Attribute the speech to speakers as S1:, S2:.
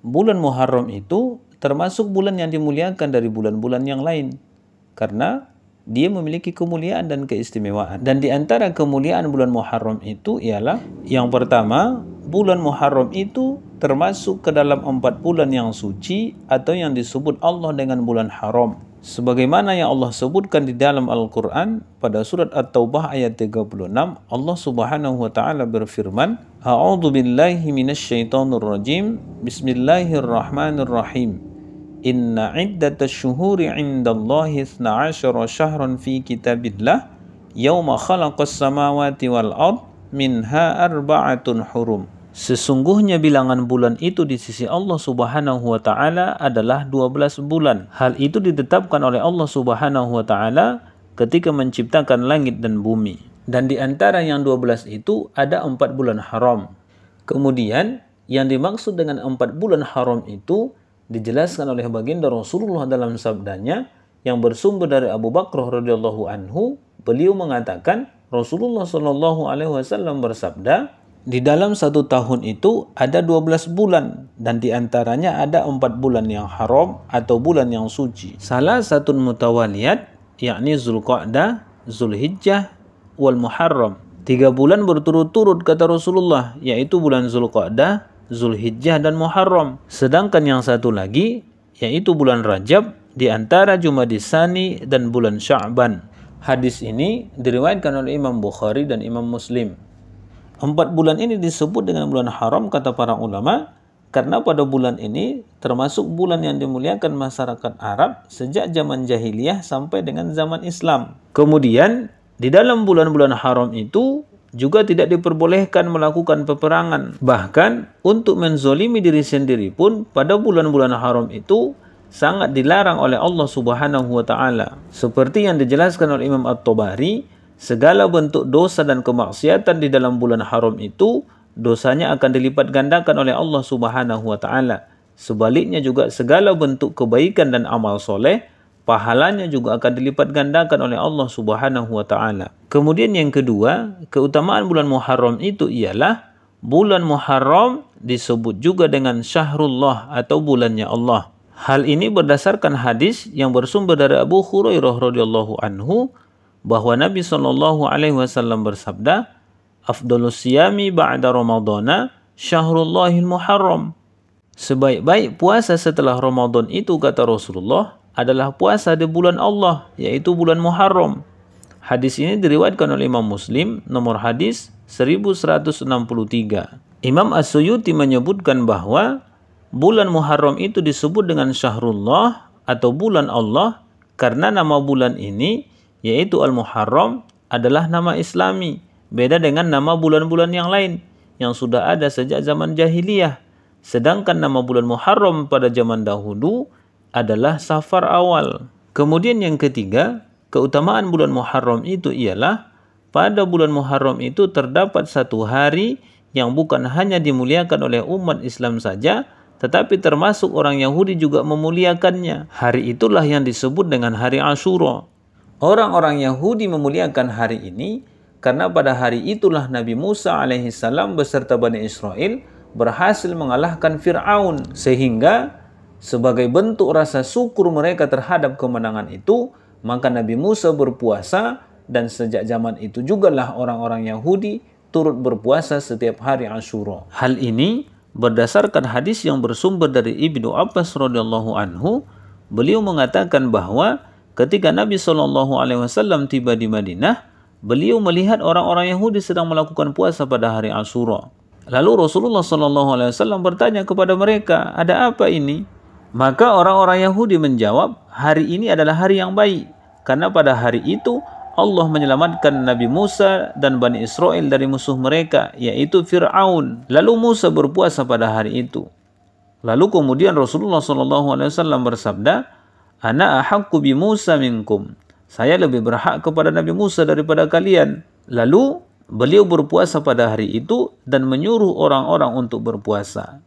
S1: bulan Muharram itu termasuk bulan yang dimuliakan dari bulan-bulan yang lain. Karena dia memiliki kemuliaan dan keistimewaan. Dan di antara kemuliaan bulan Muharram itu ialah yang pertama, bulan Muharram itu termasuk ke dalam 4 bulan yang suci atau yang disebut Allah dengan bulan haram. Sebagaimana yang Allah sebutkan di dalam Al-Quran pada surat At-Taubah ayat 36, Allah Subhanahu wa taala berfirman, A'udzu billahi minasyaitonir rajim. Bismillahirrahmanirrahim. Inna iddatash syuhuri 'indallahi 12 syahran fi kitabillah yauma khalaqas samawati wal ard minha arba'atun hurum. Sesungguhnya bilangan bulan itu di sisi Allah Subhanahu wa taala adalah 12 bulan. Hal itu ditetapkan oleh Allah Subhanahu wa taala ketika menciptakan langit dan bumi. Dan di antara yang 12 itu ada 4 bulan haram. Kemudian yang dimaksud dengan 4 bulan haram itu dijelaskan oleh baginda Rasulullah dalam sabdanya yang bersumber dari Abu Bakar radhiyallahu anhu. Beliau mengatakan Rasulullah sallallahu alaihi wasallam bersabda, di dalam 1 tahun itu ada 12 bulan dan di antaranya ada 4 bulan yang haram atau bulan yang suci. Salah satu mutawaliyat yakni Zulqa'dah, Zulhijjah wal Muharram. 3 bulan berturut-turut kata Rasulullah, yaitu bulan Zulqa'dah, Zulhijjah dan Muharram. Sedangkan yang satu lagi yaitu bulan Rajab di antara Jumadis Tsani dan bulan Sya'ban. Hadis ini diriwayatkan oleh Imam Bukhari dan Imam Muslim. 4 bulan ini disebut dengan bulan haram kata para ulama karena pada bulan ini termasuk bulan yang dimuliakan masyarakat Arab sejak zaman jahiliyah sampai dengan zaman Islam. Kemudian di dalam bulan-bulan haram itu juga tidak diperbolehkan melakukan peperangan. Bahkan untuk menzolimi diri sendiri pun pada bulan-bulan haram itu sangat dilarang oleh Allah Subhanahu wa taala. Seperti yang dijelaskan oleh Imam At-Tabari, segala bentuk dosa dan kemaksiatan di dalam bulan haram itu dosanya akan dilipat gandakan oleh Allah Subhanahu wa taala. Sebaliknya juga segala bentuk kebaikan dan amal soleh pahalanya juga akan dilipat gandakan oleh Allah Subhanahu wa taala. Kemudian yang kedua, keutamaan bulan Muharram itu ialah bulan Muharram disebut juga dengan Syahrullah atau bulannya Allah. Hal ini berdasarkan hadis yang bersumber dari Abu Hurairah radhiyallahu anhu bahwa Nabi sallallahu alaihi wasallam bersabda, "Afdhalus siyami ba'da Ramadhana Syahrullahil Muharram." Sebaik-baik puasa setelah Ramadan itu kata Rasulullah adalah puasa di bulan Allah, yaitu bulan Muharram. Hadis ini diriwayatkan oleh Imam Muslim, nomor hadis 1163. Imam As-Suyuti menyebutkan bahwa bulan Muharram itu disebut dengan Syahrullah atau bulan Allah karena nama bulan ini, yaitu Al-Muharram, adalah nama Islami. Beda dengan nama bulan-bulan yang lain yang sudah ada sejak zaman jahiliyah. Sedangkan nama bulan Muharram pada zaman dahulu adalah Safar awal. Kemudian yang ketiga, keutamaan bulan Muharram itu ialah pada bulan Muharram itu terdapat satu hari yang bukan hanya dimuliakan oleh umat Islam saja, tetapi termasuk orang Yahudi juga memuliakannya. Hari itulah yang disebut dengan hari Asyura. Orang-orang Yahudi memuliakan hari ini karena pada hari itulah Nabi Musa alaihissalam beserta Bani Israel berhasil mengalahkan Fir'aun, sehingga sebagai bentuk rasa syukur mereka terhadap kemenangan itu, maka Nabi Musa berpuasa dan sejak zaman itu jugalah orang-orang Yahudi turut berpuasa setiap hari Asyura. Hal ini berdasarkan hadis yang bersumber dari Ibnu Abbas radhiyallahu anhu. Beliau mengatakan bahwa ketika Nabi SAW tiba di Madinah, beliau melihat orang-orang Yahudi sedang melakukan puasa pada hari Asyura. Lalu Rasulullah SAW bertanya kepada mereka, ada apa ini? Maka orang-orang Yahudi menjawab, hari ini adalah hari yang baik, karena pada hari itu Allah menyelamatkan Nabi Musa dan Bani Israel dari musuh mereka, yaitu Fir'aun. Lalu Musa berpuasa pada hari itu. Lalu kemudian Rasulullah SAW bersabda, Ana ahaqqu bi Musa minkum. Saya lebih berhak kepada Nabi Musa daripada kalian. Lalu beliau berpuasa pada hari itu dan menyuruh orang-orang untuk berpuasa.